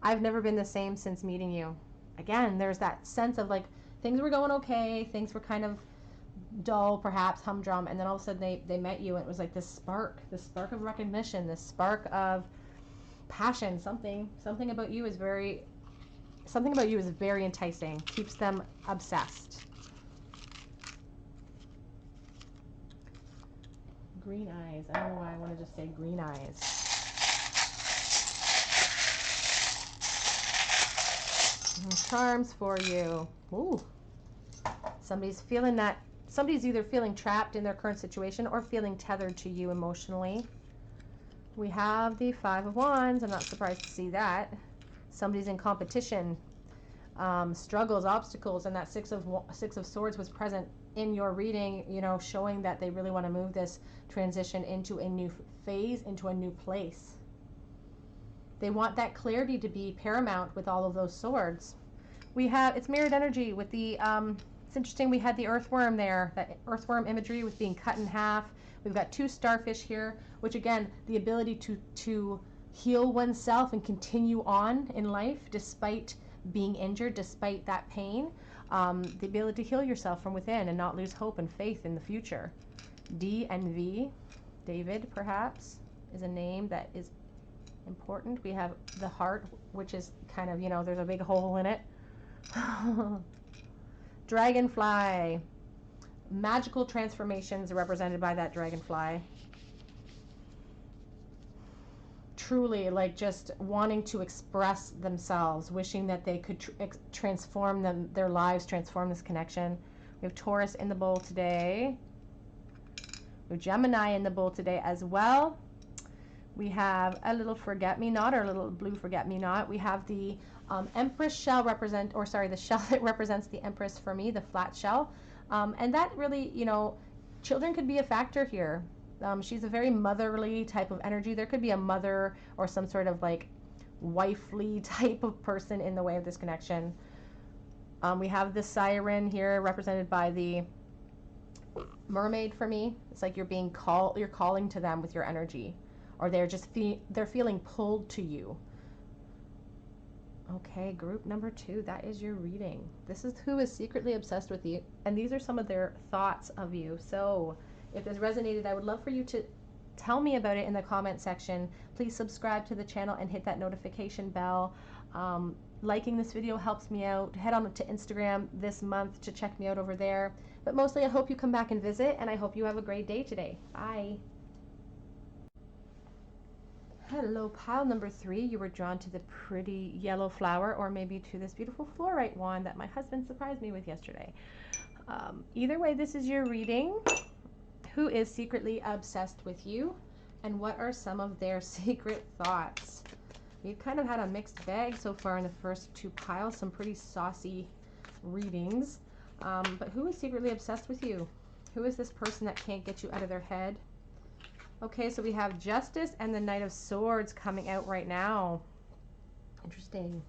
S1: I've never been the same since meeting you. Again, there's that sense of like things were going okay, things were kind of dull, perhaps humdrum, and then all of a sudden they met you, and it was like this spark of recognition, this spark of passion. Something about you is very enticing, keeps them obsessed. Green eyes. I don't know why I want to just say green eyes. Charms for you. Ooh. Somebody's either feeling trapped in their current situation or feeling tethered to you emotionally. We have the Five of Wands. I'm not surprised to see that. Somebody's in competition, struggles, obstacles, and that Six of Swords was present in your reading, you know, showing that they really want to move this transition into a new phase, into a new place. They want that clarity to be paramount with all of those swords. It's mirrored energy with the, it's interesting, we had the earthworm there, that earthworm imagery with being cut in half. We've got two starfish here, which again, the ability to heal oneself and continue on in life despite being injured, despite that pain. The ability to heal yourself from within and not lose hope and faith in the future. D and V, David perhaps, is a name that is important. We have the heart, which is kind of, you know, there's a big hole in it. Dragonfly. Magical transformations are represented by that dragonfly. Truly, like just wanting to express themselves, wishing that they could transform their lives, transform this connection. We have Taurus in the bowl today. We have Gemini in the bowl today as well. We have a little forget-me-not, or a little blue forget-me-not. We have the Empress shell the shell that represents the Empress for me, the flat shell. And that really, you know, children could be a factor here. She's a very motherly type of energy. There could be a mother or some sort of like wifely type of person in the way of this connection. We have the siren here represented by the mermaid for me. It's like you're calling to them with your energy, or they're feeling pulled to you. Okay, group number 2, that is your reading. This is who is secretly obsessed with you, and these are some of their thoughts of you. So if this resonated, I would love for you to tell me about it in the comment section. Please subscribe to the channel and hit that notification bell. Liking this video helps me out. Head on to Instagram this month to check me out over there. But mostly I hope you come back and visit, and I hope you have a great day today. Bye. Hello, pile number 3. You were drawn to the pretty yellow flower, or maybe to this beautiful fluorite wand that my husband surprised me with yesterday. Either way, this is your reading. Who is secretly obsessed with you, and what are some of their secret thoughts? We've kind of had a mixed bag so far in the first 2 piles, some pretty saucy readings. But who is secretly obsessed with you? Who is this person that can't get you out of their head? Okay, so we have Justice and the Knight of Swords coming out right now. Interesting.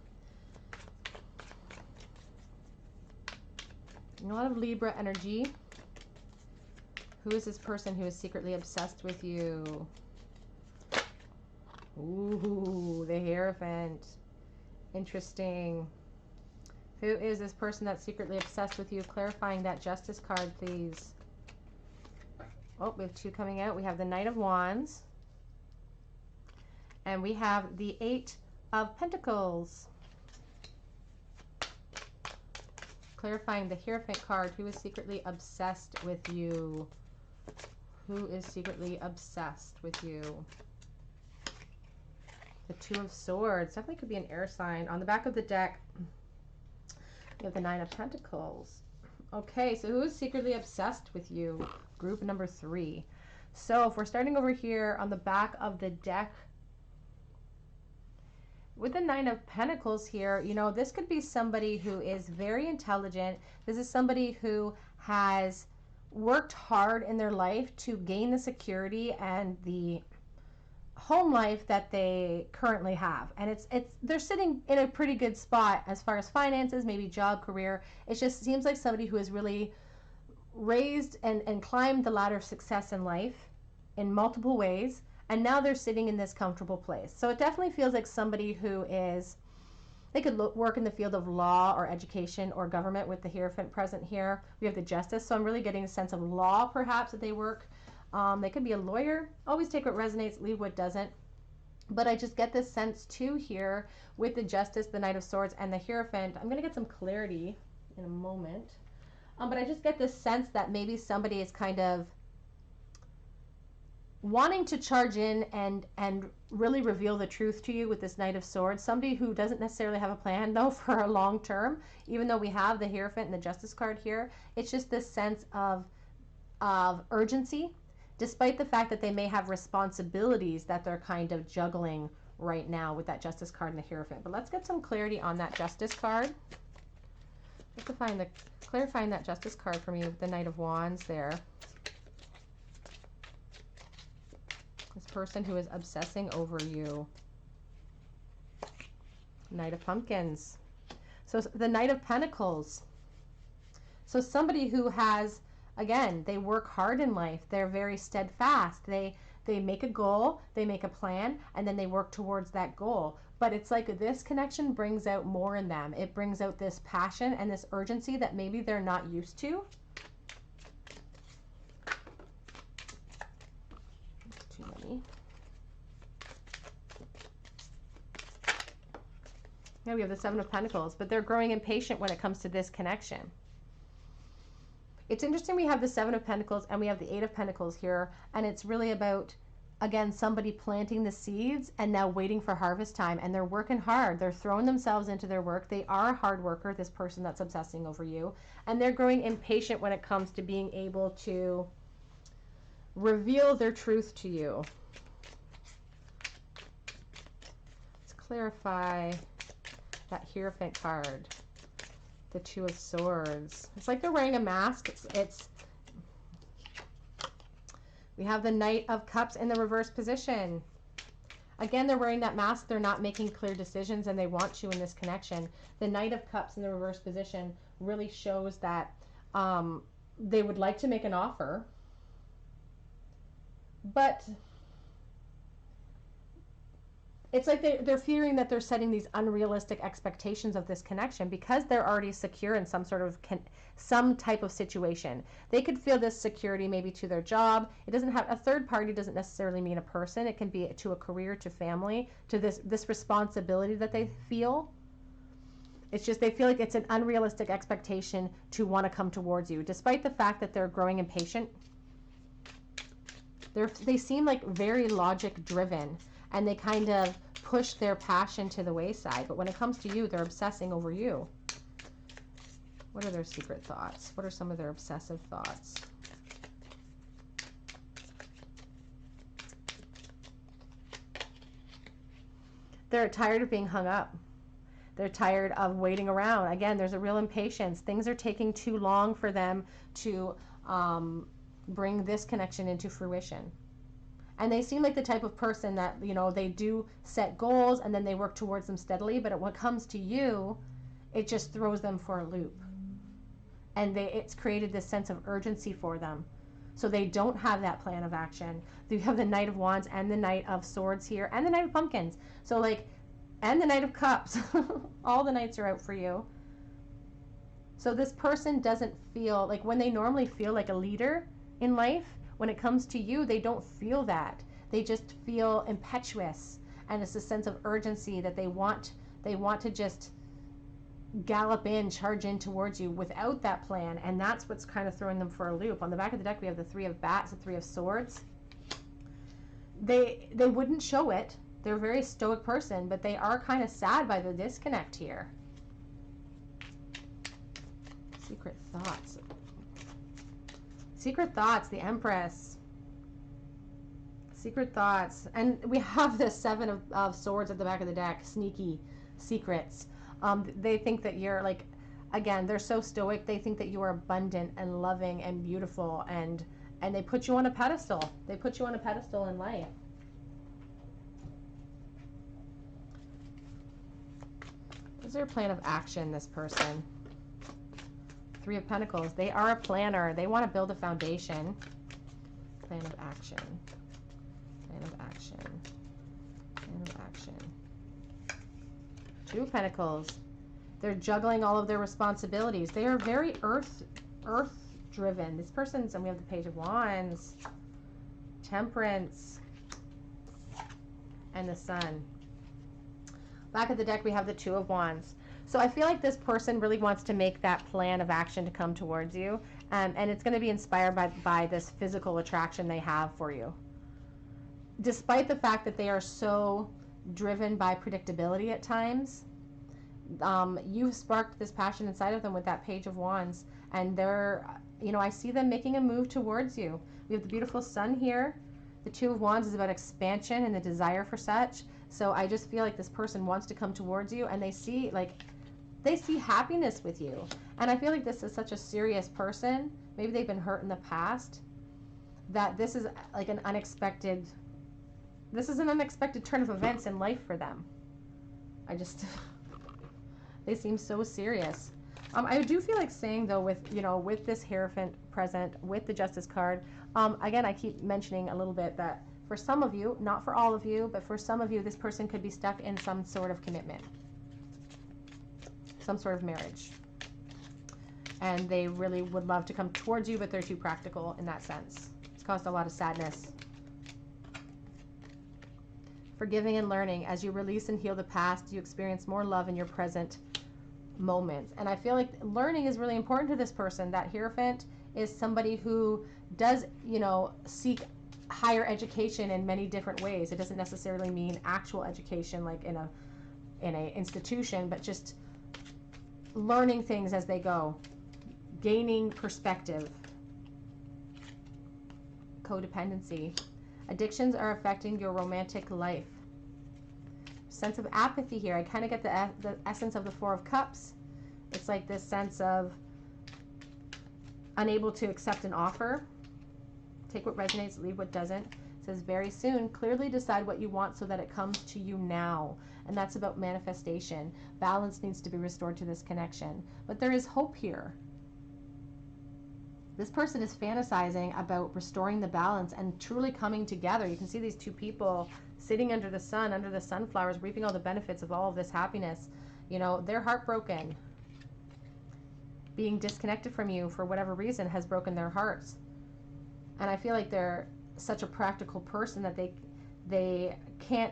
S1: A lot of Libra energy. Who is this person who is secretly obsessed with you? Ooh, the Hierophant. Interesting. Who is this person that's secretly obsessed with you? Clarifying that Justice card, please. Oh, we have 2 coming out. We have the Knight of Wands. And we have the 8 of Pentacles. Clarifying the Hierophant card. Who is secretly obsessed with you? Who is secretly obsessed with you? The 2 of Swords. Definitely could be an air sign. On the back of the deck, we have the 9 of Pentacles. Okay, so who is secretly obsessed with you? Group number 3. So if we're starting over here on the back of the deck, with the 9 of Pentacles here, you know, this could be somebody who is very intelligent. This is somebody who has worked hard in their life to gain the security and the home life that they currently have, and they're sitting in a pretty good spot as far as finances, maybe job, career. It just seems like somebody who has really raised and climbed the ladder of success in life in multiple ways, and now they're sitting in this comfortable place. So it definitely feels like somebody who is, they could work in the field of law or education or government with the Hierophant present here. We have the Justice, so I'm really getting a sense of law perhaps that they work. They could be a lawyer. Always take what resonates, leave what doesn't. But I just get this sense too here with the Justice, the Knight of Swords, and the Hierophant. I'm going to get some clarity in a moment. But I just get this sense that maybe somebody is kind of wanting to charge in and really reveal the truth to you with this Knight of Swords. Somebody who doesn't necessarily have a plan though for a long term, even though we have the Hierophant and the Justice card here. It's just this sense of urgency, despite the fact that they may have responsibilities that they're kind of juggling right now with that Justice card and the Hierophant. But let's get some clarity on that Justice card. Let's find clarifying that Justice card for me with the Knight of Wands there. This person who is obsessing over you. Knight of Pumpkins. So the Knight of Pentacles. So somebody who has, again, they work hard in life. They're very steadfast. They make a goal, they make a plan, and then they work towards that goal. But it's like this connection brings out more in them. It brings out this passion and this urgency that maybe they're not used to. Too many. Now we have the 7 of Pentacles, but they're growing impatient when it comes to this connection. It's interesting we have the 7 of Pentacles and we have the 8 of Pentacles here, and it's really about, again, somebody planting the seeds and now waiting for harvest time, and they're working hard. They're throwing themselves into their work. They are a hard worker, this person that's obsessing over you, and they're growing impatient when it comes to being able to reveal their truth to you. Let's clarify that Hierophant card. The 2 of Swords. It's like they're wearing a mask. We have the Knight of Cups in the reverse position. Again, they're wearing that mask. They're not making clear decisions, and they want to in this connection. The Knight of Cups in the reverse position really shows that they would like to make an offer, but it's like they're fearing that they're setting these unrealistic expectations of this connection because they're already secure in some sort of some type of situation. They could feel this security maybe to their job. It doesn't have, a third party doesn't necessarily mean a person. It can be to a career, to family, to this responsibility that they feel. It's just they feel like it's an unrealistic expectation to want to come towards you, despite the fact that they're growing impatient. They seem like very logic driven, and they kind of push their passion to the wayside. But when it comes to you, they're obsessing over you. What are their secret thoughts? What are some of their obsessive thoughts? They're tired of being hung up. They're tired of waiting around. Again, there's a real impatience. Things are taking too long for them to bring this connection into fruition. And they seem like the type of person that, you know, they do set goals and then they work towards them steadily. But when it comes to you, it just throws them for a loop. And it's created this sense of urgency for them. So they don't have that plan of action. You have the Knight of Wands and the Knight of Swords here and the Knight of Pumpkins. So like And the Knight of Cups. All the Knights are out for you. So this person doesn't feel like, when they normally feel like a leader in life, when it comes to you, they don't feel that. They just feel impetuous, and it's a sense of urgency that they want to just gallop in, charge in towards you without that plan, and that's what's kind of throwing them for a loop. On the back of the deck, we have the Three of Bats, the Three of Swords. They wouldn't show it. They're a very stoic person, but they are kind of sad by the disconnect here. Secret thoughts. Secret thoughts, the Empress. Secret thoughts. And we have the Seven of Swords at the back of the deck. Sneaky secrets. They think that you're like, again, they're so stoic. They think that you are abundant and loving and beautiful, and they put you on a pedestal. They put you on a pedestal in life. What's their plan of action, this person? Three of Pentacles. They are a planner. They want to build a foundation. Plan of action. Plan of action. Plan of action. Two of Pentacles. They're juggling all of their responsibilities. They are very earth driven. This person's, and we have the Page of Wands, Temperance, and the Sun. Back of the deck, we have the Two of Wands. So I feel like this person really wants to make that plan of action to come towards you, and it's going to be inspired by this physical attraction they have for you. Despite the fact that they are so driven by predictability at times, you've sparked this passion inside of them with that Page of Wands, and they're, you know, I see them making a move towards you. We have the beautiful Sun here. The Two of Wands is about expansion and the desire for such. So I just feel like this person wants to come towards you, and they see happiness with you. And I feel like this is such a serious person. Maybe they've been hurt in the past, that this is like an unexpected turn of events in life for them. They seem so serious. I do feel like saying though, with this Hierophant present, with the Justice card, again, I keep mentioning a little bit that for some of you, not for all of you, but for some of you, this person could be stuck in some sort of commitment, some sort of marriage. And they really would love to come towards you, but they're too practical in that sense. It's caused a lot of sadness. Forgiving and learning. As you release and heal the past, you experience more love in your present moments. And I feel like learning is really important to this person. That Hierophant is somebody who does, seek higher education in many different ways. It doesn't necessarily mean actual education like in a institution, but just learning things as they go, gaining perspective. Codependency. Addictions are affecting your romantic life. Sense of apathy here. I kind of get the essence of the Four of Cups. It's like this sense of unable to accept an offer. Take what resonates, leave what doesn't. It says very soon, clearly decide what you want so that it comes to you now. And that's about manifestation. Balance needs to be restored to this connection. But there is hope here. This person is fantasizing about restoring the balance and truly coming together. You can see these two people sitting under the sun, under the sunflowers, reaping all the benefits of all of this happiness. They're heartbroken. Being disconnected from you for whatever reason has broken their hearts. And I feel like they're such a practical person that they can't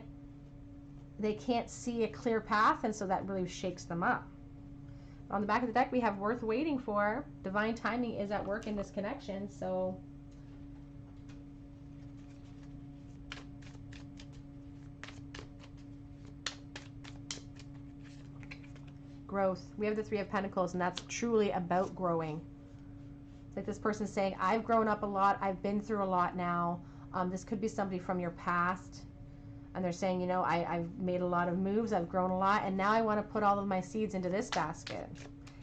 S1: see a clear path, and so that really shakes them up. On the back of the deck, we have worth waiting for. Divine timing is at work in this connection, so growth. We have the Three of Pentacles, and that's truly about growing. It's like this person's saying, I've grown up a lot. I've been through a lot now. This could be somebody from your past. And they're saying, I've made a lot of moves. I've grown a lot. And now I want to put all of my seeds into this basket.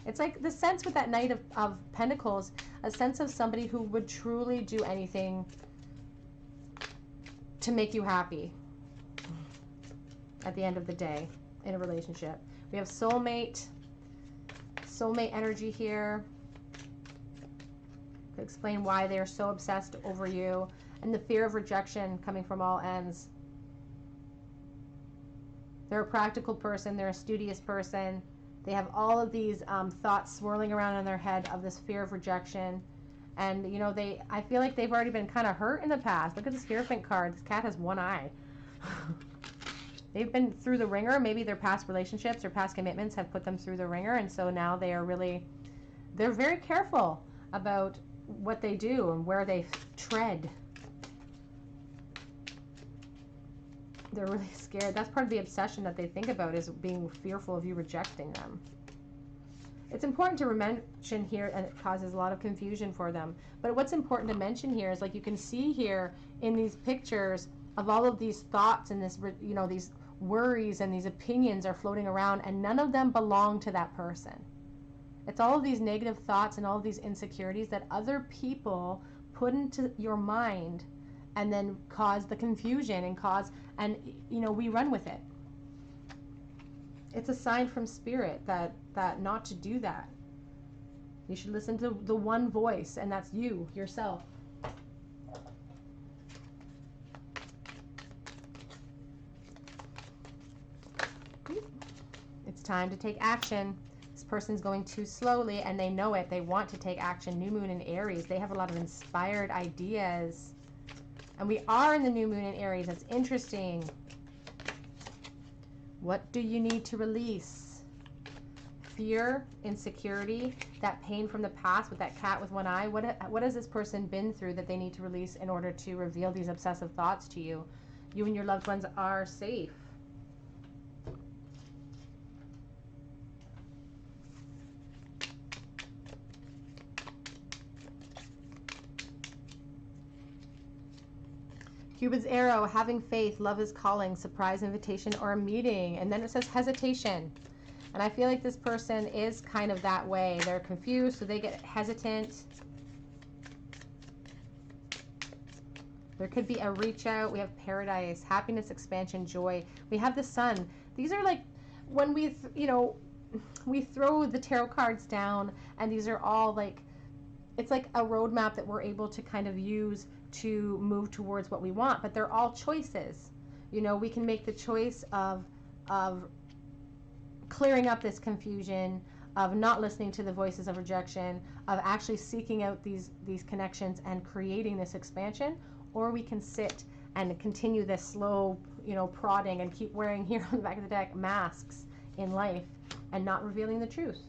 S1: It's like the sense with that Knight of Pentacles, a sense of somebody who would truly do anything to make you happy at the end of the day in a relationship. We have soulmate energy here. To explain why they are so obsessed over you, and the fear of rejection coming from all ends. They're a practical person. They're a studious person. They have all of these thoughts swirling around in their head of this fear of rejection. And, you know, I feel like they've already been kind of hurt in the past. Look at this Hierophant card. This cat has one eye. They've been through the ringer. Maybe their past relationships or past commitments have put them through the ringer. And so now they're very careful about what they do and where they tread. They're really scared. That's part of the obsession that they think about, is being fearful of you rejecting them. It's important to mention here, and it causes a lot of confusion for them. But what's important to mention here is, like, you can see here in these pictures of all of these thoughts and this, you know, these worries and these opinions are floating around, and none of them belong to that person. It's all of these negative thoughts and all of these insecurities that other people put into your mind and then cause the confusion and you know, we run with it. It's a sign from spirit that not to do that. You should listen to the one voice, and that's you, yourself. It's time to take action. This person's going too slowly, and they know it. They want to take action. New moon in Aries. They have a lot of inspired ideas. And we are in the new moon in Aries. That's interesting. What do you need to release? Fear, insecurity, that pain from the past with that cat with one eye. What has this person been through that they need to release in order to reveal these obsessive thoughts to you? You and your loved ones are safe. Cupid's arrow, having faith, love is calling, surprise invitation, or a meeting. And then it says hesitation. And I feel like this person is kind of that way. They're confused, so they get hesitant. There could be a reach out. We have paradise, happiness, expansion, joy. We have the sun. These are like when we, you know, we throw the tarot cards down, and these are all like, it's like a roadmap that we're able to kind of use to move towards what we want, but they're all choices. You know, we can make the choice of clearing up this confusion, of not listening to the voices of rejection, of actually seeking out these connections and creating this expansion, or we can sit and continue this slow, you know, prodding and keep wearing here on the back of the deck masks in life and not revealing the truth.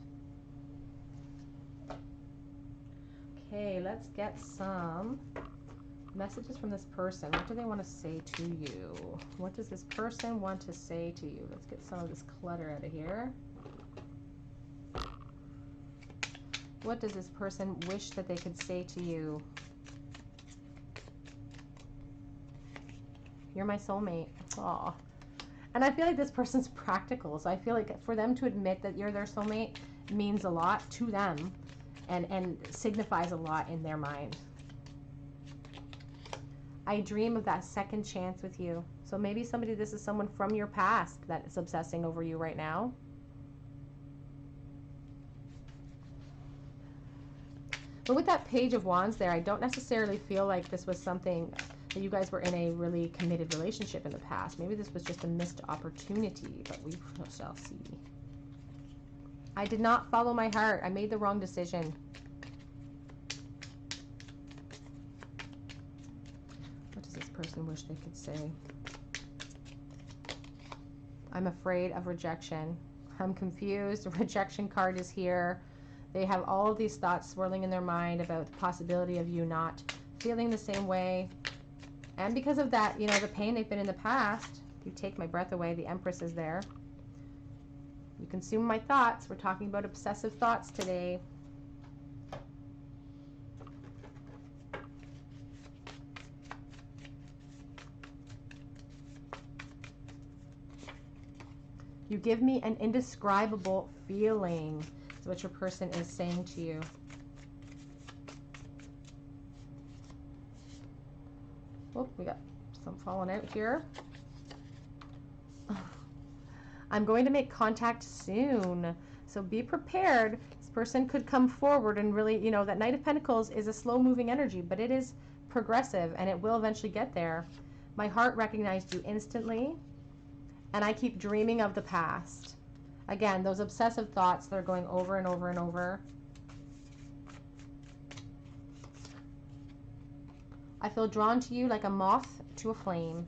S1: Okay, let's get some messages from this person. What do they want to say to you? What does this person want to say to you? Let's get some of this clutter out of here. What does this person wish that they could say to you? You're my soulmate. Aw. And I feel like this person's practical, so I feel like for them to admit that you're their soulmate means a lot to them and signifies a lot in their mind. I dream of that second chance with you. So maybe this is someone from your past that is obsessing over you right now. But with that Page of Wands there, I don't necessarily feel like this was something that you guys were in a really committed relationship in the past. Maybe this was just a missed opportunity, but we shall see. I did not follow my heart. I made the wrong decision. Person wish they could say. I'm afraid of rejection. I'm confused. The rejection card is here. They have all of these thoughts swirling in their mind about the possibility of you not feeling the same way. And because of that, you know, the pain they've been in the past, you take my breath away, the Empress is there. You consume my thoughts. We're talking about obsessive thoughts today. You give me an indescribable feeling, is what your person is saying to you. Oh, we got some falling out here. I'm going to make contact soon, so be prepared. This person could come forward and really, you know, that Knight of Pentacles is a slow-moving energy, but it is progressive, and it will eventually get there. My heart recognized you instantly. and I keep dreaming of the past. Again, those obsessive thoughts that are going over and over and over. I feel drawn to you like a moth to a flame.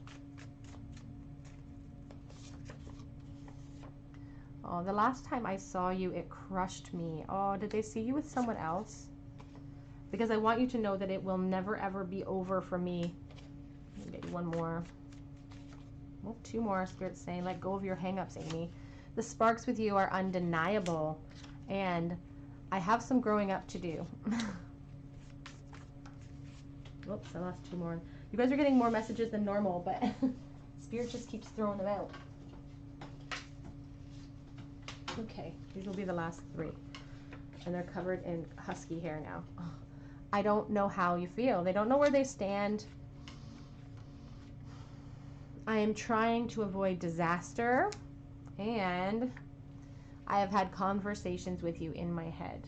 S1: Oh, the last time I saw you, it crushed me. Oh, did they see you with someone else? Because I want you to know that it will never, ever be over for me. Let me get you one more. Well, two more. Spirit's saying, let go of your hang-ups, Amy. The sparks with you are undeniable. And I have some growing up to do. Whoops, I lost two more. You guys are getting more messages than normal, but Spirit just keeps throwing them out. Okay, these will be the last three. And they're covered in husky hair now. Oh, I don't know how you feel. They don't know where they stand. I am trying to avoid disaster. And I have had conversations with you in my head.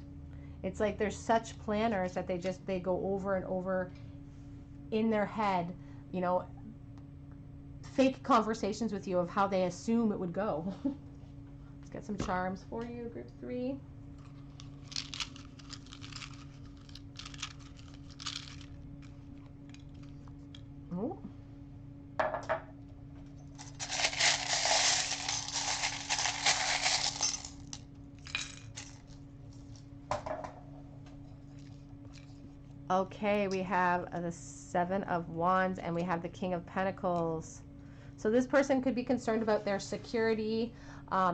S1: It's like there's such planners that they go over and over in their head, you know, fake conversations with you of how they assume it would go. Let's get some charms for you, group 3. Oh. Okay, we have the 7 of Wands and we have the King of Pentacles. So this person could be concerned about their security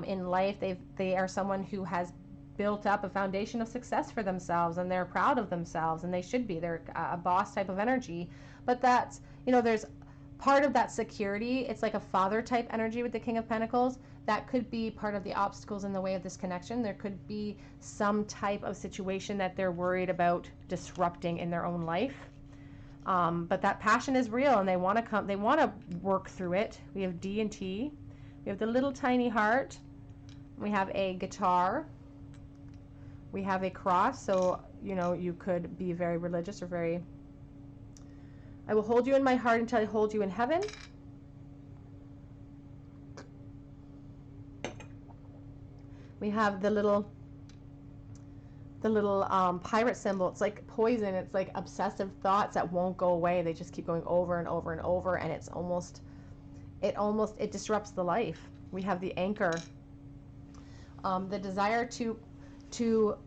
S1: in life. They are someone who has built up a foundation of success for themselves, and they're proud of themselves, and they should be. They're a boss type of energy. But that's, you know, there's part of that security. It's like a father type energy with the King of Pentacles. That could be part of the obstacles in the way of this connection. There could be some type of situation that they're worried about disrupting in their own life. But that passion is real, and they want to come. They want to work through it. We have D and T. We have the little tiny heart. We have a guitar. We have a cross. So, you know, you could be very religious or very. I will hold you in my heart until I hold you in heaven. We have the little pirate symbol. It's like poison. It's like obsessive thoughts that won't go away. They just keep going over and over and over, and it's almost it disrupts the life. We have the anchor. The desire to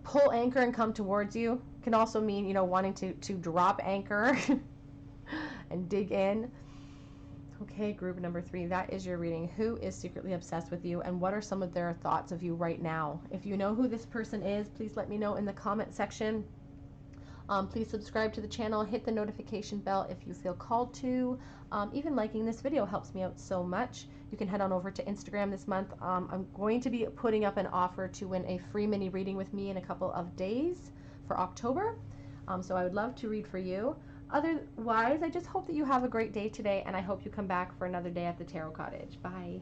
S1: pull anchor and come towards you can also mean, you know, wanting to drop anchor and dig in. Okay, group number 3, that is your reading. Who is secretly obsessed with you, and what are some of their thoughts of you right now? If you know who this person is, please let me know in the comment section. Please subscribe to the channel, hit the notification bell if you feel called to. Even liking this video helps me out so much. You can head on over to Instagram this month. I'm going to be putting up an offer to win a free mini reading with me in a couple of days for October. So I would love to read for you. Otherwise, I just hope that you have a great day today, and I hope you come back for another day at the Tarot Cottage. Bye.